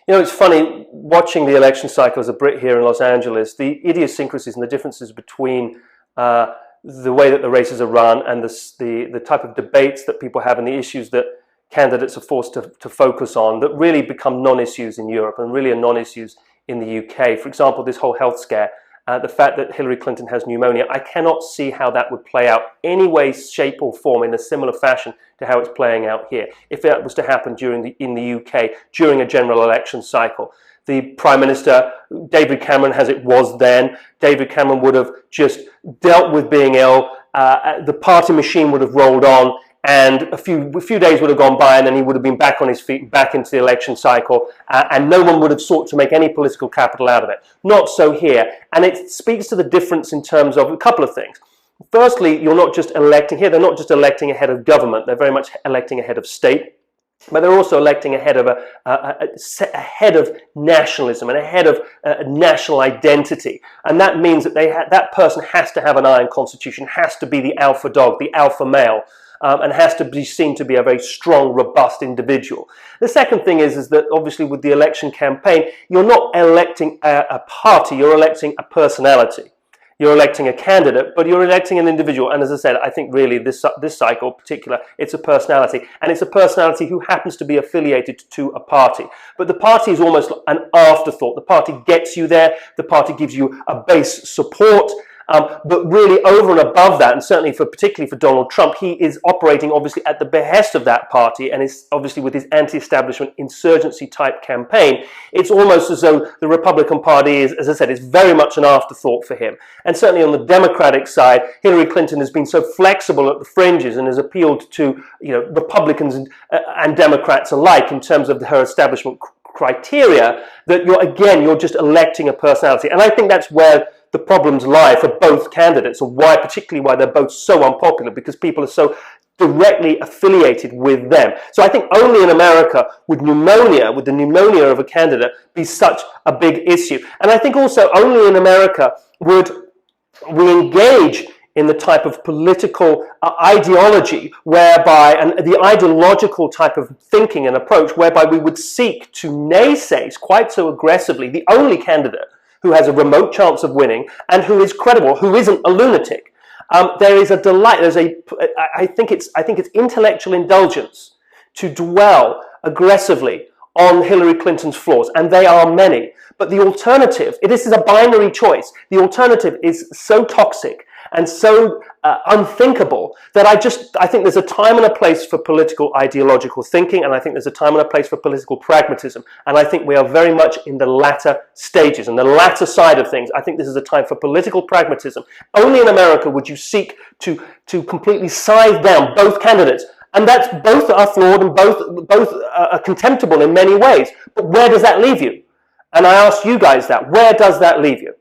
You know, it's funny, watching the election cycle as a Brit here in Los Angeles, the idiosyncrasies and the differences between the way that the races are run and the type of debates that people have and the issues that candidates are forced to focus on that really become non-issues in Europe and really are non-issues in the UK. For example, this whole health scare, the fact that Hillary Clinton has pneumonia, I cannot see how that would play out any way, shape or form in a similar fashion to how it's playing out here. If that was to happen in the UK during a general election cycle. The Prime Minister, David Cameron, as it was then, David Cameron would have just dealt with being ill, the party machine would have rolled on, and a few days would have gone by and then he would have been back on his feet, back into the election cycle, and no one would have sought to make any political capital out of it. Not so here. And it speaks to the difference in terms of a couple of things. Firstly, you're not just electing here, they're not just electing a head of government, they're very much electing a head of state. But they're also electing a head of a head of nationalism and a head of national identity, and that means that that person has to have an iron constitution, has to be the alpha dog, the alpha male, and has to be seen to be a very strong, robust individual. The second thing is that obviously with the election campaign, you're not electing a party, you're electing a personality. You're electing a candidate, but you're electing an individual. And as I said, I think really this cycle in particular, it's a personality. And it's a personality who happens to be affiliated to a party. But the party is almost an afterthought. The party gets you there. The party gives you a base support. But really over and above that, and certainly particularly for Donald Trump, he is operating obviously at the behest of that party, and is obviously with his anti-establishment insurgency type campaign, it's almost as though the Republican Party is, as I said, is very much an afterthought for him. And certainly on the Democratic side, Hillary Clinton has been so flexible at the fringes and has appealed to, you know, Republicans and Democrats alike in terms of her establishment criteria, that you're just electing a personality. And I think that's where the problems lie for both candidates, and particularly why they're both so unpopular, because people are so directly affiliated with them. So I think only in America would the pneumonia of a candidate be such a big issue. And I think also only in America would we engage in the type of political ideology whereby, and the ideological type of thinking and approach whereby we would seek to naysay quite so aggressively the only candidate who has a remote chance of winning and who is credible, who isn't a lunatic. There is a delight. I think it's intellectual indulgence to dwell aggressively on Hillary Clinton's flaws, and they are many. But the alternative, this is a binary choice. The alternative is so toxic and so unthinkable that I think there's a time and a place for political ideological thinking, and I think there's a time and a place for political pragmatism. And I think we are very much in the latter stages, and the latter side of things. I think this is a time for political pragmatism. Only in America would you seek to completely scythe down both candidates. And both are flawed and both are contemptible in many ways. But where does that leave you? And I ask you guys that. Where does that leave you?